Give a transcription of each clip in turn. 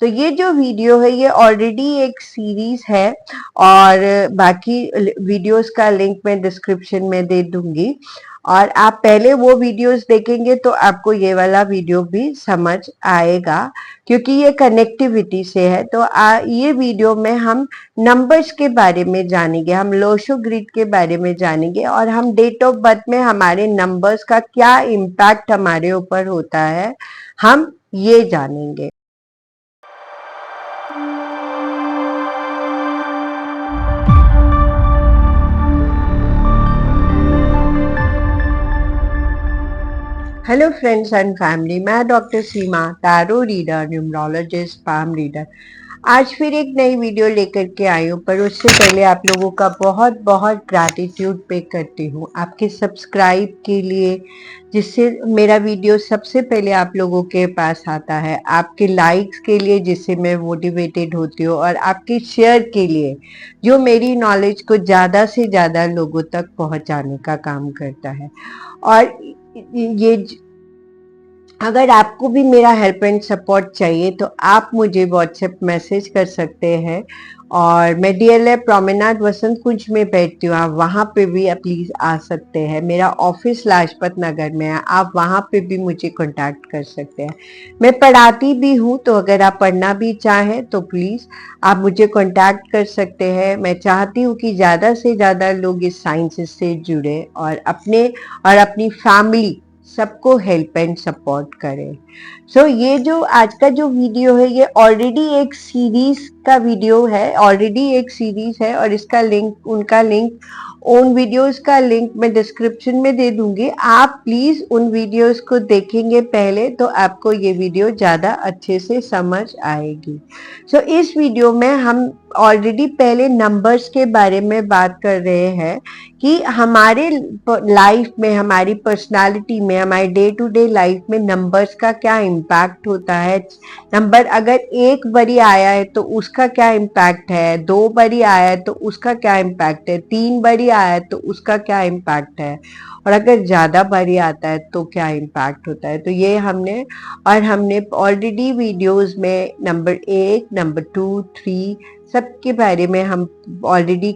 तो ये जो वीडियो है ये ऑलरेडी एक सीरीज है और बाकी वीडियोस का लिंक मैं डिस्क्रिप्शन में दे दूंगी और आप पहले वो वीडियोस देखेंगे तो आपको ये वाला वीडियो भी समझ आएगा क्योंकि ये कनेक्टिविटी से है। तो ये वीडियो में हम नंबर्स के बारे में जानेंगे, हम लोशो ग्रिड के बारे में जानेंगे और हम डेट ऑफ बर्थ में हमारे नंबर्स का क्या इम्पैक्ट हमारे ऊपर होता है हम ये जानेंगे। हेलो फ्रेंड्स एंड फैमिली, मैं doctor Seema, tarot reader, numerologist, palm reader आज फिर एक नई वीडियो लेकर के आई हूँ। पर उससे पहले आप लोगों का बहुत बहुत ग्रैटिट्यूड पे करती हूँ आपके सब्सक्राइब के लिए, जिससे मेरा वीडियो सबसे पहले आप लोगों के पास आता है, आपके लाइक्स के लिए जिससे मैं मोटिवेटेड होती हूँ और आपके शेयर के लिए जो मेरी नॉलेज को ज़्यादा से ज़्यादा लोगों तक पहुँचाने का काम करता है। और ये अगर आपको भी मेरा हेल्प एंड सपोर्ट चाहिए तो आप मुझे व्हाट्सएप मैसेज कर सकते हैं और मैं डीएलएफ प्रोमेनाड वसंत कुंज में बैठती हूँ, आप वहाँ पे भी प्लीज़ आ सकते हैं। मेरा ऑफिस लाजपत नगर में है, आप वहाँ पे भी मुझे कांटेक्ट कर सकते हैं। मैं पढ़ाती भी हूँ, तो अगर आप पढ़ना भी चाहें तो प्लीज़ आप मुझे कांटेक्ट कर सकते हैं। मैं चाहती हूँ कि ज़्यादा से ज़्यादा लोग इस साइंस से जुड़े और अपनी फैमिली सबको हेल्प एंड सपोर्ट करें। सो ये जो आज का जो वीडियो है ये ऑलरेडी एक सीरीज का वीडियो है, ऑलरेडी एक सीरीज है और इसका लिंक, उनका लिंक, उन वीडियोस का लिंक मैं डिस्क्रिप्शन में दे दूंगी। आप प्लीज उन वीडियोस को देखेंगे पहले तो आपको ये वीडियो ज़्यादा अच्छे से समझ आएगी। सो इस वीडियो में हम ऑलरेडी पहले नंबर्स के बारे में बात कर रहे हैं कि हमारे लाइफ में, हमारी पर्सनालिटी में, हमारे डे टू डे लाइफ में नंबर्स का क्या इम्पैक्ट होता है। नंबर अगर एक बारी आया है तो उसका क्या इम्पैक्ट है, 2 बारी आया है तो उसका क्या इम्पैक्ट है, 3 बारी आया है तो उसका क्या इम्पैक्ट है और अगर ज़्यादा बारी आता है तो क्या इम्पैक्ट होता है। तो ये हमने ऑलरेडी वीडियोस में नंबर 1, नंबर 2, 3 सबके बारे में हम ऑलरेडी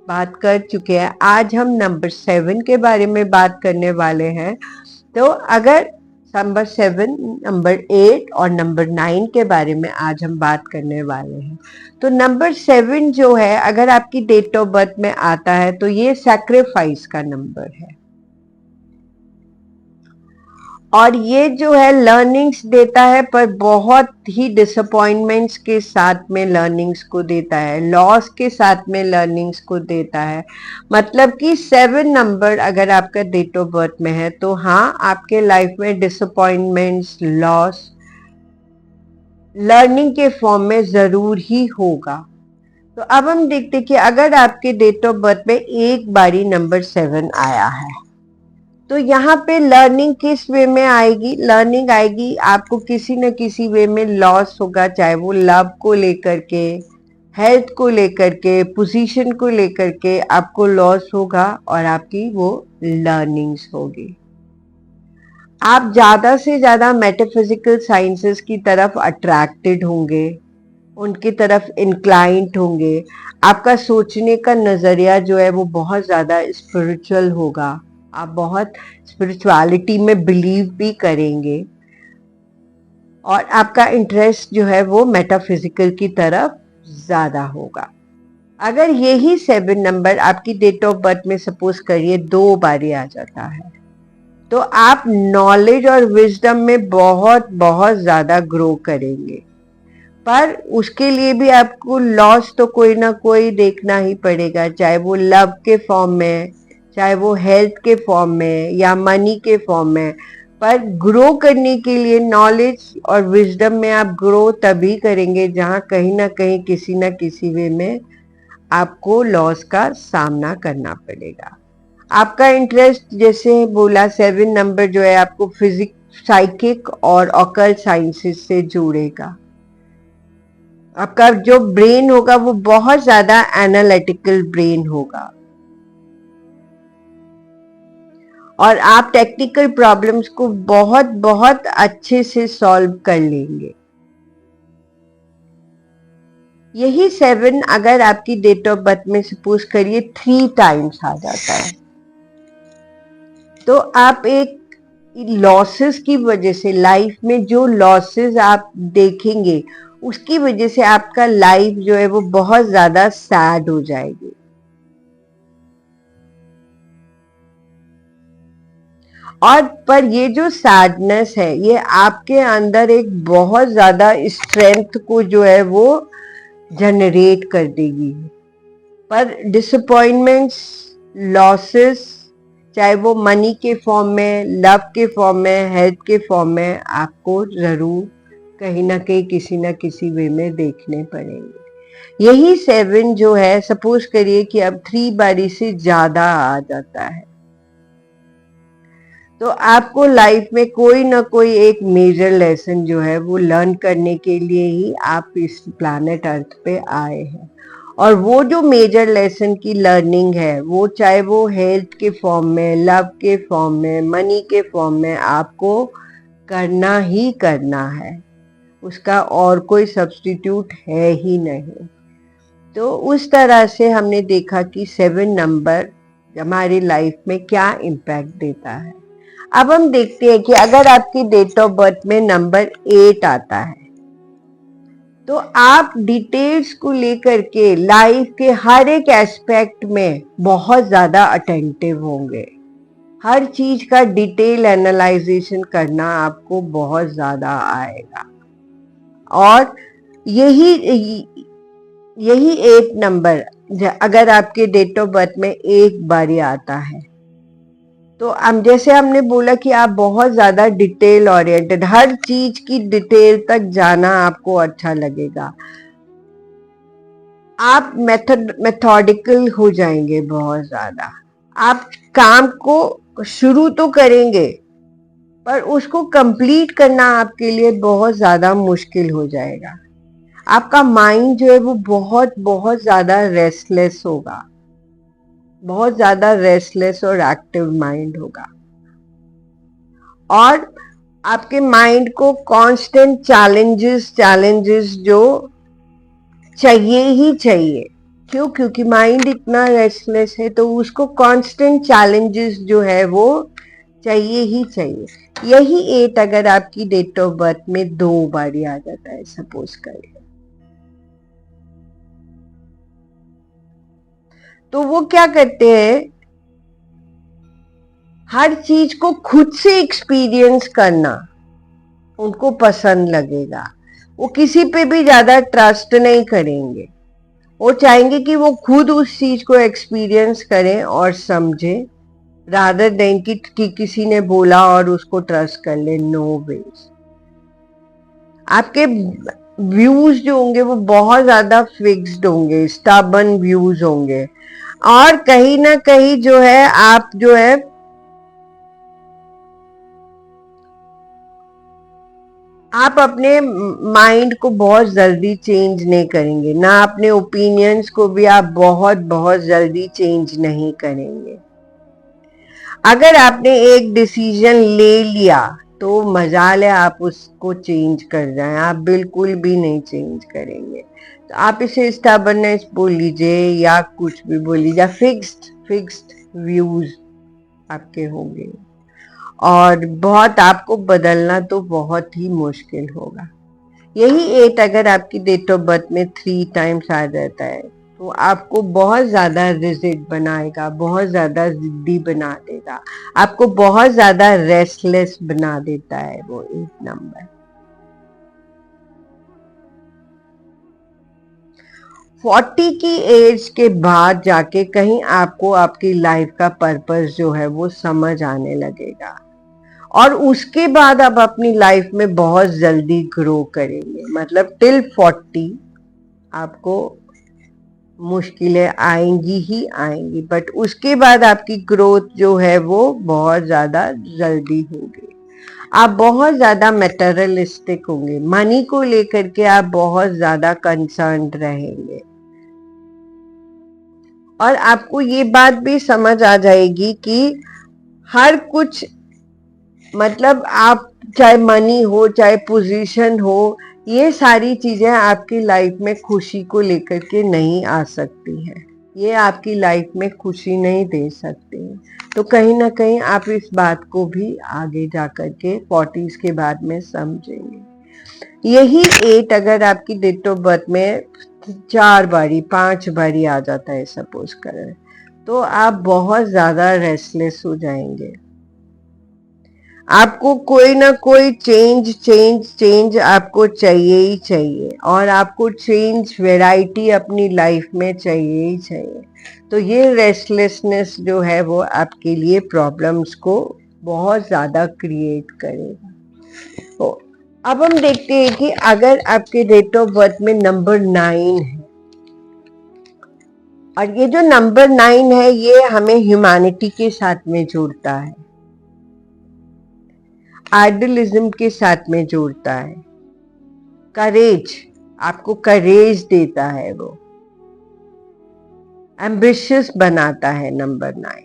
बात कर चुके हैं। आज हम नंबर 7 के बारे में बात करने वाले हैं। तो अगर नंबर 7, नंबर 8 और नंबर 9 के बारे में आज हम बात करने वाले हैं। तो नंबर 7 जो है अगर आपकी डेट ऑफ बर्थ में आता है तो ये सैक्रिफाइस का नंबर है और ये जो है लर्निंग्स देता है, पर बहुत ही डिसअपॉइंटमेंट्स के साथ में लर्निंग्स को देता है, लॉस के साथ में लर्निंग्स को देता है। मतलब कि 7 नंबर अगर आपका डेट ऑफ बर्थ में है तो हाँ, आपके लाइफ में डिसअपॉइंटमेंट्स, लॉस लर्निंग के फॉर्म में जरूर ही होगा। तो अब हम देखते हैं कि अगर आपके डेट ऑफ बर्थ में एक बारी नंबर 7 आया है तो यहाँ पे लर्निंग किस वे में आएगी। लर्निंग आएगी आपको किसी न किसी वे में लॉस होगा, चाहे वो लव को लेकर के, हेल्थ को लेकर के, पोजीशन को लेकर के आपको लॉस होगा और आपकी वो लर्निंग्स होगी। आप ज्यादा से ज्यादा मेटाफिजिकल साइंसेस की तरफ अट्रैक्टेड होंगे, उनकी तरफ इंक्लाइंट होंगे। आपका सोचने का नजरिया जो है वो बहुत ज्यादा स्पिरिचुअल होगा, आप बहुत स्पिरिचुअलिटी में बिलीव भी करेंगे और आपका इंटरेस्ट जो है वो मेटाफिजिकल की तरफ ज्यादा होगा। अगर यही 7 नंबर आपकी डेट ऑफ बर्थ में सपोज करिए 2 बारी आ जाता है तो आप नॉलेज और विजडम में बहुत बहुत ज्यादा ग्रो करेंगे, पर उसके लिए भी आपको लॉस तो कोई ना कोई देखना ही पड़ेगा, चाहे वो लव के फॉर्म में, चाहे वो हेल्थ के फॉर्म में या मनी के फॉर्म में। पर ग्रो करने के लिए नॉलेज और विजडम में आप ग्रो तभी करेंगे जहां कहीं ना कहीं किसी ना किसी वे में आपको लॉस का सामना करना पड़ेगा। आपका इंटरेस्ट, जैसे बोला, 7 नंबर जो है आपको फिजिक्स, साइकिक और ऑकल्ट साइंसेस से जोड़ेगा। आपका जो ब्रेन होगा वो बहुत ज्यादा एनालिटिकल ब्रेन होगा और आप टेक्निकल प्रॉब्लम्स को बहुत बहुत अच्छे से सॉल्व कर लेंगे। यही 7 अगर आपकी डेट ऑफ बर्थ में सपोज करिए 3 टाइम्स आ जाता है, तो आप एक लॉसेस की वजह से, लाइफ में जो लॉसेस आप देखेंगे उसकी वजह से आपका लाइफ जो है वो बहुत ज्यादा सैड हो जाएगी। और पर ये जो सैडनेस है ये आपके अंदर एक बहुत ज्यादा स्ट्रेंथ को जो है वो जनरेट कर देगी। पर डिसअपॉइंटमेंट्स, लॉसेस, चाहे वो मनी के फॉर्म में, लव के फॉर्म में, हेल्थ के फॉर्म में, आपको जरूर कहीं ना कहीं किसी ना किसी वे में देखने पड़ेंगे। यही 7 जो है, सपोज करिए कि अब 3 बारी से ज्यादा आ जाता है, तो आपको लाइफ में कोई ना कोई एक मेजर लेसन जो है वो लर्न करने के लिए ही आप इस प्लैनेट अर्थ पे आए हैं। और वो जो मेजर लेसन की लर्निंग है, वो चाहे वो हेल्थ के फॉर्म में, लव के फॉर्म में, मनी के फॉर्म में, आपको करना ही करना है। उसका और कोई सब्स्टिट्यूट है ही नहीं। तो उस तरह से हमने देखा कि 7 नंबर हमारी लाइफ में क्या इम्पैक्ट देता है। अब हम देखते हैं कि अगर आपकी डेट ऑफ बर्थ में नंबर 8 आता है, तो आप डिटेल्स को लेकर के लाइफ के हर एक एस्पेक्ट में बहुत ज्यादा अटेंटिव होंगे। हर चीज का डिटेल एनालाइजेशन करना आपको बहुत ज्यादा आएगा। और यही यही 8 नंबर अगर आपके डेट ऑफ बर्थ में एक बार आता है, तो हम जैसे हमने बोला कि आप बहुत ज्यादा डिटेल ओरिएंटेड, हर चीज की डिटेल तक जाना आपको अच्छा लगेगा। आप मेथोडिकल हो जाएंगे बहुत ज्यादा। आप काम को शुरू तो करेंगे पर उसको कंप्लीट करना आपके लिए बहुत ज्यादा मुश्किल हो जाएगा। आपका माइंड जो है वो बहुत बहुत ज्यादा रेस्टलेस होगा, बहुत ज्यादा रेस्टलेस और एक्टिव माइंड होगा। और आपके माइंड को कांस्टेंट चैलेंजेस जो चाहिए ही चाहिए। क्यों? क्योंकि माइंड इतना रेस्टलेस है, तो उसको कांस्टेंट चैलेंजेस जो है वो चाहिए ही चाहिए। यही 8 अगर आपकी डेट ऑफ बर्थ में 2 बार आ जाता है, सपोज करें, तो वो क्या करते हैं, हर चीज को खुद से एक्सपीरियंस करना उनको पसंद लगेगा। वो किसी पे भी ज्यादा ट्रस्ट नहीं करेंगे। वो चाहेंगे कि वो खुद उस चीज को एक्सपीरियंस करें और समझे, रादर देन कि किसी ने बोला और उसको ट्रस्ट कर ले। No veg. आपके व्यूज जो होंगे वो बहुत ज्यादा फिक्स्ड होंगे, स्टबर्न व्यूज होंगे। और कहीं ना कहीं जो है आप जो है आप अपने माइंड को बहुत जल्दी चेंज नहीं करेंगे, ना अपने ओपिनियंस को भी आप बहुत बहुत जल्दी चेंज नहीं करेंगे। अगर आपने एक डिसीजन ले लिया तो मजाल है आप उसको चेंज कर जाएं, आप बिल्कुल भी नहीं चेंज करेंगे। तो आप इसे स्टबर्ननेस बोल लीजिए या कुछ भी बोल लीजिए, फिक्स्ड व्यूज आपके होंगे और बहुत आपको बदलना तो बहुत ही मुश्किल होगा। यही 8 अगर आपकी डेट ऑफ बर्थ में 3 टाइम्स आ जाता है, तो आपको बहुत ज्यादा रिजिड बनाएगा, बहुत ज्यादा जिद्दी बना देगा, आपको बहुत ज्यादा रेस्टलेस बना देता है वो 8 नंबर। 40 की एज के बाद जाके कहीं आपको आपकी लाइफ का पर्पस जो है वो समझ आने लगेगा। और उसके बाद आप अपनी लाइफ में बहुत जल्दी ग्रो करेंगे। मतलब टिल 40 आपको मुश्किलें आएंगी ही आएंगी, बट उसके बाद आपकी ग्रोथ जो है वो बहुत ज्यादा जल्दी होगी। आप बहुत ज्यादा मेटेरियलिस्टिक होंगे, मनी को लेकर के आप बहुत ज्यादा कंसर्न्ड रहेंगे। और आपको ये बात भी समझ आ जाएगी कि हर कुछ, मतलब आप चाहे मनी हो, चाहे पोजीशन हो, ये सारी चीजें आपकी लाइफ में खुशी को लेकर के नहीं आ सकती हैं, ये आपकी लाइफ में खुशी नहीं दे सकती हैं। तो कहीं ना कहीं आप इस बात को भी आगे जा कर के 40s के बाद में समझेंगे। यही 8 अगर आपकी डेट ऑफ बर्थ में 4 बारी 5 बारी आ जाता है सपोज करें, तो आप बहुत ज्यादा रेस्टलेस हो जाएंगे। आपको कोई ना कोई चेंज चेंज चेंज आपको चाहिए ही चाहिए, और आपको चेंज वैरायटी अपनी लाइफ में चाहिए ही चाहिए। तो ये रेस्टलेसनेस जो है वो आपके लिए प्रॉब्लम्स को बहुत ज़्यादा क्रिएट करेगा। तो अब हम देखते हैं कि अगर आपके डेट ऑफ बर्थ में नंबर 9 है, और ये जो नंबर 9 है ये हमें ह्यूमैनिटी के साथ में जोड़ता है, आइडलिज्म के साथ में जोड़ता है, करेज, आपको करेज देता है, वो एम्बिशियस बनाता है नंबर 9।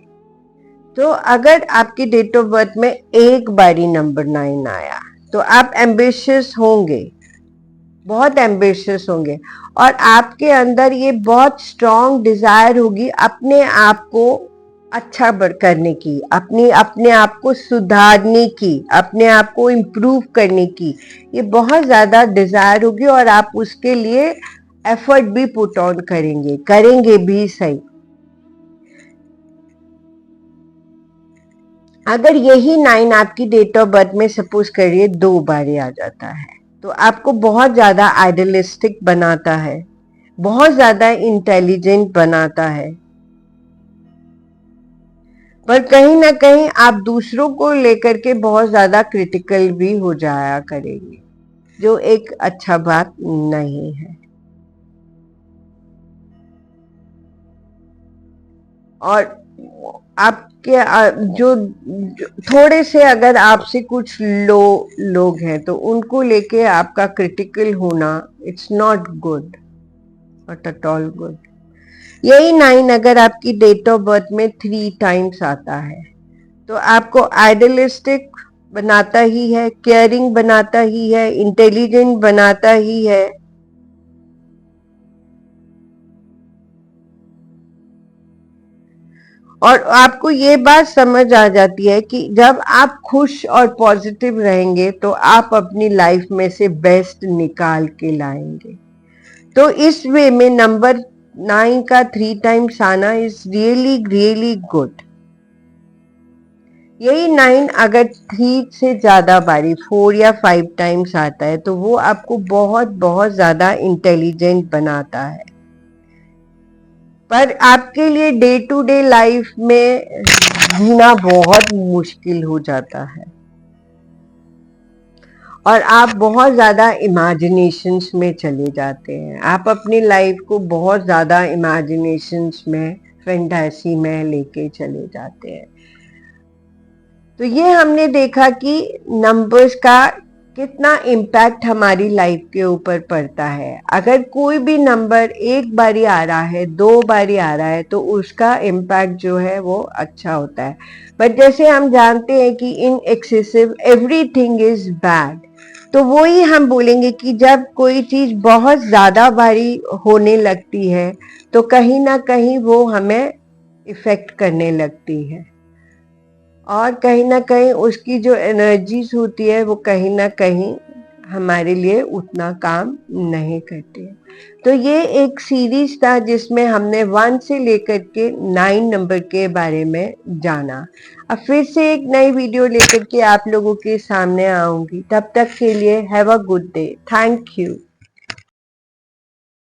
तो अगर आपकी डेट ऑफ बर्थ में एक बारी नंबर 9 आया तो आप एम्बिशियस होंगे, बहुत एम्बिशियस होंगे, और आपके अंदर ये बहुत स्ट्रॉन्ग डिजायर होगी अपने आप को अच्छा करने की, अपने आप को सुधारने की, अपने आप को इम्प्रूव करने की, ये बहुत ज़्यादा डिज़ायर होगी, और आप उसके लिए एफर्ट भी पुट ऑन करेंगे भी सही। अगर यही 9 आपकी डेट ऑफ बर्थ में सपोज करिए 2 बार आ जाता है, तो आपको बहुत ज़्यादा आइडियलिस्टिक बनाता है, बहुत ज़्यादा इंटेलिजेंट बनाता है, पर कहीं ना कहीं आप दूसरों को लेकर के बहुत ज्यादा क्रिटिकल भी हो जाया करेंगे, जो एक अच्छा बात नहीं है। और आपके जो थोड़े से अगर आपसे कुछ लोग हैं तो उनको लेके आपका क्रिटिकल होना, it's not good, not at all good. यही 9 अगर आपकी डेट ऑफ बर्थ में 3 टाइम्स आता है तो आपको आइडियलिस्टिक बनाता ही है, केयरिंग बनाता ही है, इंटेलिजेंट बनाता ही है, और आपको ये बात समझ आ जाती है कि जब आप खुश और पॉजिटिव रहेंगे तो आप अपनी लाइफ में से बेस्ट निकाल के लाएंगे। तो इस वे में नंबर 9 का 3 टाइम्स आना इज रियली रियली गुड। यही 9 अगर 3 से ज्यादा बारी 4 या 5 टाइम्स आता है तो वो आपको बहुत बहुत ज्यादा इंटेलिजेंट बनाता है, पर आपके लिए डे टू डे लाइफ में जीना बहुत मुश्किल हो जाता है, और आप बहुत ज़्यादा इमेजिनेशंस में चले जाते हैं। आप अपनी लाइफ को बहुत ज़्यादा इमेजिनेशंस में, फैंटेसी में लेके चले जाते हैं। तो ये हमने देखा कि नंबर्स का कितना इम्पैक्ट हमारी लाइफ के ऊपर पड़ता है। अगर कोई भी नंबर एक बारी आ रहा है, 2 बारी आ रहा है, तो उसका इम्पैक्ट जो है वो अच्छा होता है। बट जैसे हम जानते हैं कि इन एक्सेसिव एवरीथिंग इज बैड, तो वो ही हम बोलेंगे कि जब कोई चीज बहुत ज्यादा बारी होने लगती है तो कहीं ना कहीं वो हमें इफेक्ट करने लगती है, और कहीं ना कहीं उसकी जो एनर्जीज होती है वो कहीं ना कहीं हमारे लिए उतना काम नहीं करती है। तो ये एक सीरीज था जिसमें हमने 1 से लेकर के 9 नंबर के बारे में जाना। अब फिर से एक नई वीडियो लेकर के आप लोगों के सामने आऊंगी। तब तक के लिए have a good day. Thank you.